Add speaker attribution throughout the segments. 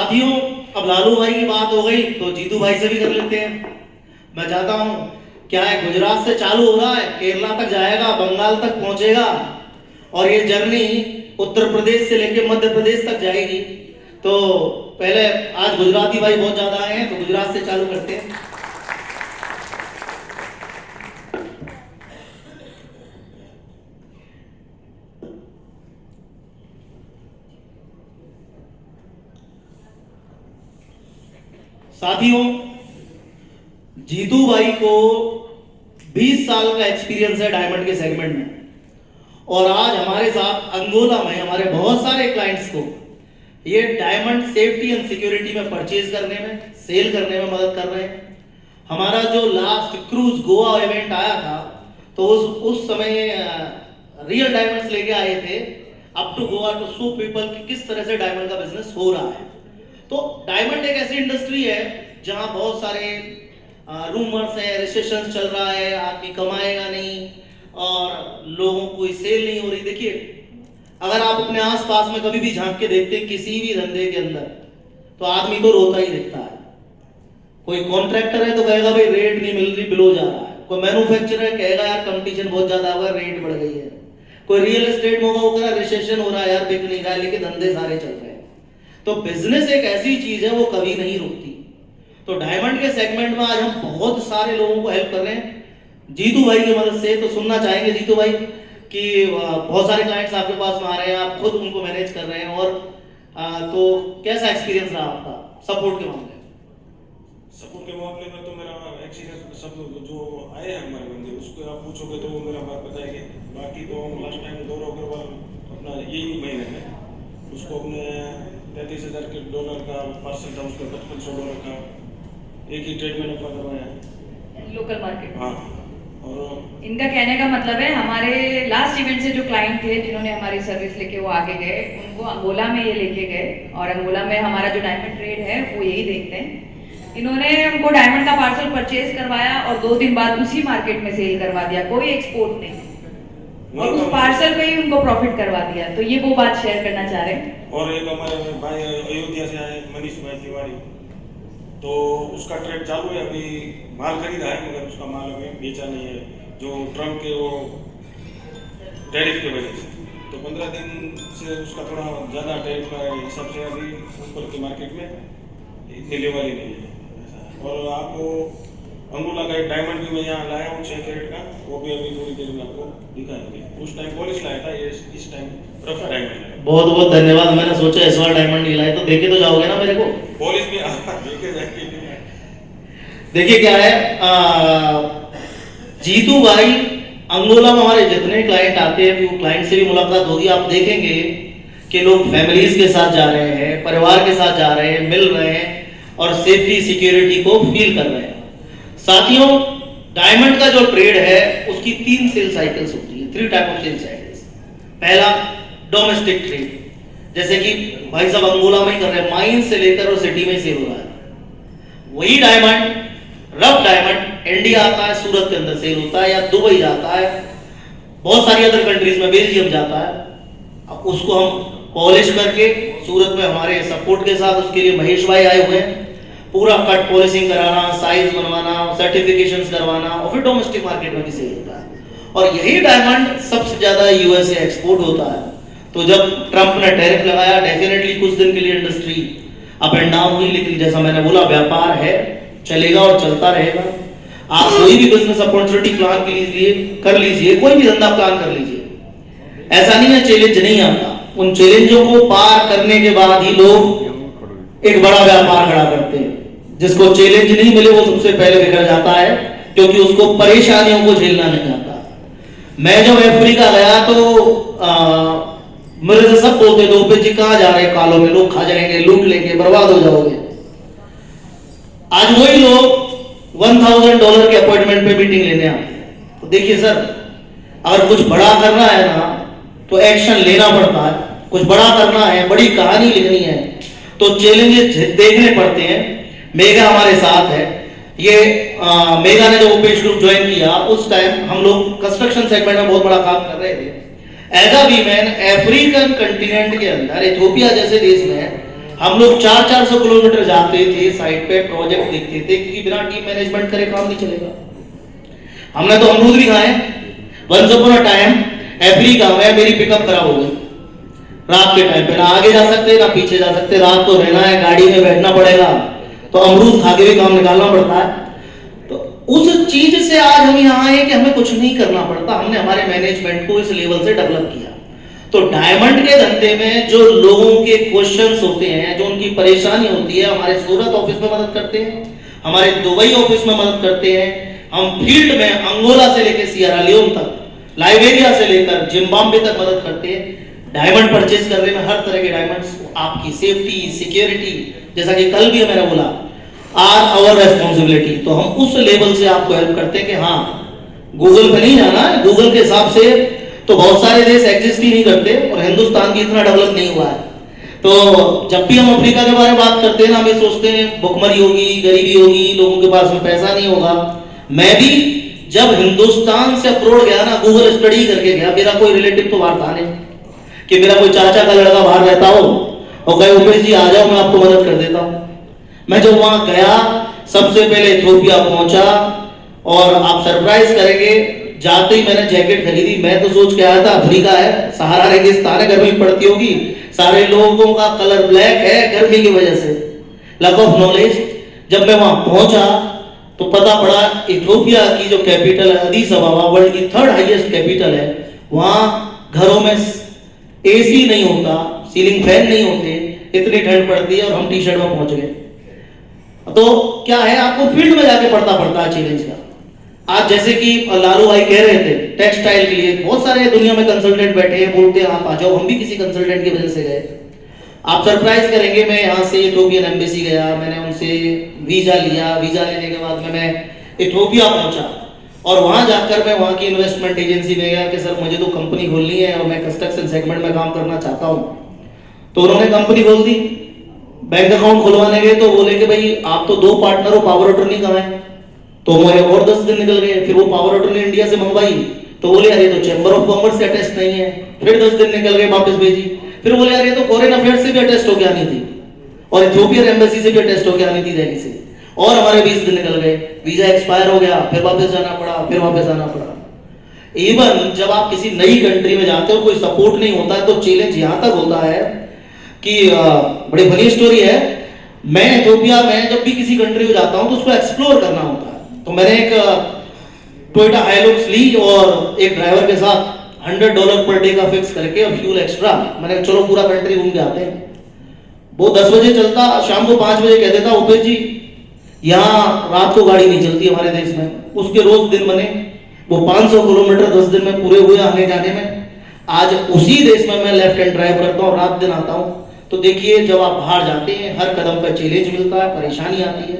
Speaker 1: साथियों, अब लालू भाई की बात हो गई तो जीतू भाई से भी कर लेते हैं। मैं चाहता हूं, क्या है, गुजरात से चालू हो रहा है, केरला तक जाएगा, बंगाल तक पहुंचेगा और ये जर्नी उत्तर प्रदेश से लेकर मध्य प्रदेश तक जाएगी। तो पहले आज गुजराती भाई बहुत ज्यादा आए हैं, तो गुजरात से चालू करते हैं। साथियों, जीतू भाई को 20 साल का एक्सपीरियंस है डायमंड के सेगमेंट में, और आज हमारे साथ अंगोला में हमारे बहुत सारे क्लाइंट्स को ये डायमंड सेफ्टी एंड सिक्योरिटी में परचेज करने में, सेल करने में मदद कर रहे हैं। हमारा जो लास्ट क्रूज गोवा इवेंट आया था, तो उस समय रियल डायमंड्स लेके आए थे up to Goa to show people कि किस तरह से डायमंड का बिजनेस हो रहा है। तो डायमंड एक ऐसी इंडस्ट्री है जहां बहुत सारे रूमर्स है, रिसेशन चल रहा है, आदमी कमाएगा नहीं और लोगों को सेल नहीं हो रही। देखिए, अगर आप अपने आसपास में कभी भी झांक के देखते हैं किसी भी धंधे के अंदर, तो आदमी तो रोता ही दिखता है। कोई कॉन्ट्रैक्टर है तो कहेगा भाई रेट नहीं मिल रही, बिलो जा रहा है। कोई मैन्युफैक्चरर कहेगा यार कंपटीशन बहुत ज्यादा हुआ, रेट बढ़ गई है। कोई रियल एस्टेट में होगा, वो कहेगा रिसेशन हो रहा है यार, बिक नहीं रहा है, लेकिन धंधे सारे चल रहे हैं। तो बिजनेस एक ऐसी चीज है, वो कभी नहीं रुकती। तो डायमंड के सेगमेंट में आज हम बहुत सारे लोगों को हेल्प कर रहे हैं जीतू भाई की मदद से। तो सुनना चाहेंगे जीतू भाई कि बहुत सारे क्लाइंट्स आपके पास में आ रहे हैं, आप खुद उनको मैनेज कर रहे हैं, और तो कैसा एक्सपीरियंस रहा आपका सपोर्ट के मामले में?
Speaker 2: सपोर्ट के मामले में तो मेरा एक्सपीरियंस, सब जो आए हैं हमारे बंदे, उसको आप पूछोगे तो वो मेरा बात बताएंगे। बाकी तो लास्ट टाइम गौरव अग्रवाल अपना यही महीने में उसको अपने $33,000 का पार्सल था, उसका $5500 का एक ही ट्रेड में नफा करवाया
Speaker 3: लोकल मार्केट।
Speaker 2: हाँ, और
Speaker 3: इनका कहने का मतलब है हमारे लास्ट इवेंट से जो क्लाइंट थे जिन्होंने हमारी सर्विस लेके वो आगे गए, उनको अंगोला में ये लेके गए, और अंगोला में हमारा जो डायमंड ट्रेड है वो यही देखते हैं। इन्होंने हमको डायमंड का पार्सल परचेज करवाया और 2 दिन बाद उसी मार्केट में सेल करवा दिया, कोई एक्सपोर्ट नहीं, और उस पार्सल पे ही उनको प्रॉफिट करवा दिया। तो ये वो बात शेयर करना चाह रहे हैं।
Speaker 2: और एक हमारे भाई अयोध्या से आए मनीष भाई तिवारी, तो उसका ट्रेड चालू है, अभी माल खरीदा है मगर उसका माल अभी बेचा नहीं है, जो ट्रम्प के वो टैरिफ की वजह से। तो 15 दिन से उसका थोड़ा ज़्यादा टैरिफ का हिसाब से अभी ऊपर की मार्केट में इतनी लेवल ही नहीं है। और आपको अंगोला का एक डायमंड भी मैं यहाँ लाया हूँ 6 कैरेट का, वो भी अभी थोड़ी देर में आपको दिखाएंगे। उस टाइम पॉलिश लाया था, ये इस टाइम रफ डायमंड है।
Speaker 1: बहुत बहुत धन्यवाद। मैंने सोचा इस बार डायमंड नहीं लाए, तो देखे तो जाओगे ना मेरे को?
Speaker 2: पॉलिश भी देखे जाएंगे।
Speaker 1: देखिए क्या है, जीतू भाई अंगोला में हमारे जितने क्लाइंट आते हैं, वो क्लाइंट से भी मुलाकात होगी, आप देखेंगे कि लोग फैमिलीज के साथ जा रहे हैं, परिवार के साथ जा रहे हैं, मिल रहे हैं और सेफ्टी सिक्योरिटी को फील कर रहे हैं। साथियों, डायमंड का जो ट्रेड है उसकी 3 सेल साइकिल्स होती है, 3 टाइप ऑफ सेल साइकिल्स। पहला डोमेस्टिक ट्रेड, जैसे कि भाई साहब अंगोला में ही कर रहे हैं, माइन से लेकर और सिटी में सेल हो रहा है। वही डायमंड, रफ डायमंड, इंडिया आता है, सूरत के अंदर सेल होता है, या दुबई जाता है, बहुत सारी अदर कंट्रीज में, बेल्जियम जाता है। अब उसको हम पॉलिश करके सूरत में हमारे सपोर्ट के साथ, उसके लिए महेश भाई आए हुए हैं, पूरा कट पॉलिशिंग कराना, साइज बनवाना, सर्टिफिकेशंस करवाना, और फिर डोमेस्टिक मार्केट में भी सेल होता है। और यही डायमंड सबसे ज्यादा यूएसए एक्सपोर्ट होता है। तो जब ट्रंप ने टैरिफ लगाया, डेफिनेटली कुछ दिन के लिए इंडस्ट्री अप एंड डाउन हुई, लेकिन जैसा मैंने बोला, व्यापार है, चलेगा और चलता रहेगा। आप कोई भी बिजनेस अपॉर्चुनिटी प्लान कर लीजिए, कोई भी धंधा प्लान कर लीजिए। ऐसा नहीं है चैलेंज नहीं आता, उन चैलेंजों को पार करने के बाद ही लोग एक बड़ा व्यापार खड़ा करते हैं। जिसको चैलेंज नहीं मिले वो सबसे पहले बिखर जाता है, क्योंकि उसको परेशानियों को झेलना नहीं आता। मैं जब अफ्रीका गया तो मेरे से सब बोलते थे, जी कहाँ जा रहे हैं, कालों में लोग खा जाएंगे, लूट लेंगे, बर्बाद हो जाओगे। आज वही लोग $1000 के अपॉइंटमेंट पे मीटिंग लेने आते हैं। तो देखिए सर, अगर कुछ बड़ा करना है ना तो एक्शन लेना पड़ता है, कुछ बड़ा करना है, बड़ी कहानी लिखनी है तो चैलेंजेस देखने पड़ते हैं। मेगा हमारे साथ है, ये मेगा ने जब ओपेश ग्रुप ज्वाइन किया उस टाइम हम लोग कंस्ट्रक्शन सेगमेंट में बहुत बड़ा काम कर रहे थे। As a women African continent के अंदर, इथियोपिया जैसे देश में हम लोग 400 किलोमीटर जाते थे साइट पे, प्रोजेक्ट देखते थे, क्योंकि बिना टीम मैनेजमेंट करे काम नहीं चलेगा। हमने तो अमरूद भी खाए। Once upon a time Africa में मेरी पिकअप खराब हो गई रात के टाइम पे, ना आगे जा सकते ना पीछे जा सकते, रात को रहना है, गाड़ी में बैठना पड़ेगा, तो अमरूद खा के भी काम निकालना पड़ता है। तो उस चीज से आज हम यहाँ आए कि हमें कुछ नहीं करना पड़ता, हमने हमारे मैनेजमेंट को इस लेवल से डेवलप किया। तो डायमंड के धंधे में जो लोगों के क्वेश्चंस होते हैं, जो उनकी परेशानी होती है, हमारे सूरत ऑफिस में मदद करते हैं, हमारे दुबई ऑफिस में मदद करते हैं। हम फील्ड में अंगोला से लेकर सियरा लियोन तक, लाइबेरिया से लेकर जिम्बाब्वे तक मदद करते हैं। डायमंड परचेज करने में हर तरह के डायमंड्स, आपकी सेफ्टी, सिक्योरिटी, जैसा कि कल भी मैंने बोला, आर आवर रेस्पॉन्सिबिलिटी। तो हम उस लेवल से आपको हेल्प करते हैं कि हाँ, गूगल पे नहीं जाना है, गूगल के हिसाब से तो बहुत सारे देश एग्जिस्ट ही नहीं करते और हिंदुस्तान की इतना डेवलप नहीं हुआ है। तो जब भी हम अफ्रीका के बारे में बात करते हैं ना, हम ये सोचते हैं भुखमरी होगी, गरीबी होगी, लोगों के पास में पैसा नहीं होगा। मैं भी जब हिंदुस्तान से अब्रोड गया ना, गूगल स्टडी करके गया, मेरा कोई रिलेटिव तो बाहर था नहीं कि मेरा कोई चाचा का लड़का बाहर रहता हो और कहे उपेश जी आ जाओ, मैं आपको मदद कर देता हूँ। मैं जब वहां गया, सबसे पहले इथियोपिया पहुंचा, और आप सरप्राइज करेंगे, जाते ही मैंने जैकेट खरीदी। मैं तो सोच के आया था अफ्रीका है, सहारा रेगिस्तान है, गर्मी पड़ती होगी, सारे लोगों का कलर ब्लैक है गर्मी की वजह से, लैक ऑफ नॉलेज। जब मैं वहां पहुंचा तो पता पड़ा इथियोपिया की जो कैपिटल है अदीस अबाबा, वर्ल्ड की 3rd हाईएस्ट कैपिटल है, वहां घरों में एसी नहीं होता, सीलिंग फैन नहीं होते, इतनी ठंड पड़ती है, और हम टी शर्ट में पहुंच गए। तो क्या है, आपको फील्ड में जाके पड़ता है चैलेंज का। आज जैसे कि लालू भाई कह रहे थे, टेक्सटाइल के लिए बहुत सारे दुनिया में कंसल्टेंट बैठे हैं, बोलते हैं आप आ जाओ, हम भी किसी कंसल्टेंट की वजह से गए। आप सरप्राइज करेंगे, मैं यहाँ से इथियोपियन एम्बेसी गया, मैंने उनसे वीजा लिया, वीजा लेने के बाद में मैं इथियोपिया पहुंचा, और वहां जाकर मैं वहां की इन्वेस्टमेंट एजेंसी में गया कि सर मुझे तो कंपनी खोलनी है और मैं कंस्ट्रक्शन सेगमेंट में काम करना चाहता हूँ। तो उन्होंने कंपनी खोल दी। बैंक अकाउंट खुलवाने गए तो बोले कि भाई आप तो 2 पार्टनर हो, पावर अटॉर्नी कहाँ है? तो मेरे और 10 दिन निकल गए। फिर वो पावर अटॉर्नी इंडिया से मंगवाई तो बोले यार ये तो चैम्बर ऑफ कॉमर्स से अटेस्ट नहीं है। फिर 10 दिन निकल गए, वापस भेजी। फिर बोले यार ये तो फॉरेन अफेयर्स से भी अटेस्ट होकर आनी थी और इथियोपियन एम्बेसी से भी अटेस्ट होकर आनी थी दिल्ली से, और हमारे 20 दिन निकल गए, वीजा एक्सपायर हो गया, फिर वापस जाना पड़ा, फिर वापस आना पड़ा। इवन जब आप किसी नई कंट्री में जाते हो, कोई सपोर्ट नहीं होता है, तो चैलेंज यहाँ तक होता है कि बड़ी फनी स्टोरी है। मैं इथियोपिया में जब भी किसी कंट्री में जाता हूँ तो उसको एक्सप्लोर करना होता है। तो मैंने एक टोयोटा हाइलुक्स ली और एक ड्राइवर के साथ $100 पर डे का फिक्स करके और फ्यूल एक्स्ट्रा, मैंने चलो पूरा कंट्री घूम के आते हैं। वो 10 बजे चलता, शाम को 5 बजे कह देता उपेश जी यहाँ रात को गाड़ी नहीं चलती हमारे देश में। उसके रोज दिन बने, वो 500 किलोमीटर 10 दिन में पूरे हुए आने जाने में। आज उसी देश में मैं लेफ्ट हैंड ड्राइव करता हूँ, रात दिन आता हूँ। तो देखिए जब आप बाहर जाते हैं हर कदम पर चैलेंज मिलता है, परेशानी आती है,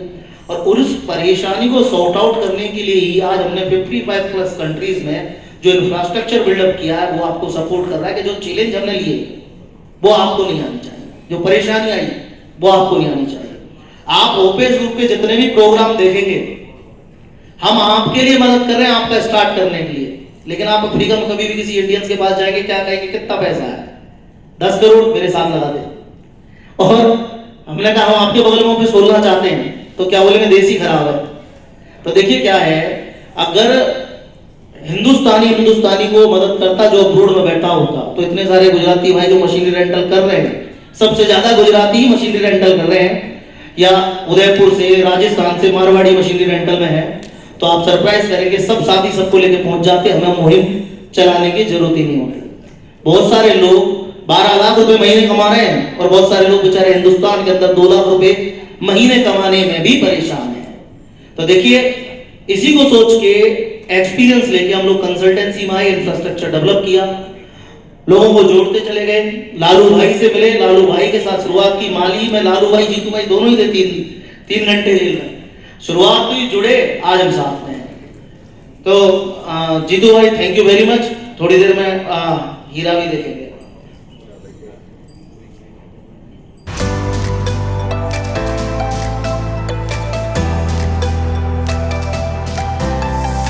Speaker 1: और उस परेशानी को सॉर्ट आउट करने के लिए ही आज हमने 55 प्लस कंट्रीज में जो इंफ्रास्ट्रक्चर बिल्डअप किया है वो आपको सपोर्ट कर रहा है कि जो चैलेंज हमने लिए वो आपको नहीं आनी चाहिए, जो परेशानी आई वो आपको नहीं आनी चाहिए। आप ओपेस ग्रुप के जितने भी प्रोग्राम देखेंगे हम आपके लिए मदद कर रहे हैं, आपका स्टार्ट करने के लिए। लेकिन आप अफ्रीका में कभी भी किसी इंडियंस के पास जाएंगे, क्या कहेंगे कितना पैसा है? 10 करोड़ मेरे साथ लगा दे। और हमने कहा हम आपके बगल में ऑफिस खोलना चाहते हैं, तो क्या बोलेंगे देसी खराब है। तो देखिए क्या है, अगर हिंदुस्तानी को मदद करता जो अब्रोड में बैठा होता, तो इतने सारे गुजराती भाई जो मशीनरी रेंटल कर रहे हैं, सबसे ज्यादा गुजराती ही मशीनरी रेंटल कर रहे हैं, या उदयपुर से, राजस्थान से मारवाड़ी मशीनरी रेंटल में है, तो आप सरप्राइज करेंगे सब साथी सबको लेके पहुंच जाते, हमें मुहिम चलाने की जरूरत ही नहीं होती। बहुत सारे लोग 12 लाख रुपए महीने कमा रहे हैं और बहुत सारे लोग बेचारे हिंदुस्तान के अंदर 2 लाख रुपए महीने कमाने में भी परेशान हैं। तो देखिए इसी को सोच के एक्सपीरियंस लेके हम लोग कंसल्टेंसी में आए, इंफ्रास्ट्रक्चर डेवलप किया, लोगों को जोड़ते चले गए। लालू भाई से मिले, लालू भाई के साथ शुरुआत की। माली में लालू भाई जीतू भाई दोनों ही थे, 3 घंटे जेल में शुरुआत हुई, जुड़े, आज हम साथ में हैं। तो जीतू भाई थैंक यू वेरी मच। थोड़ी देर में हीरा भी देखेंगे।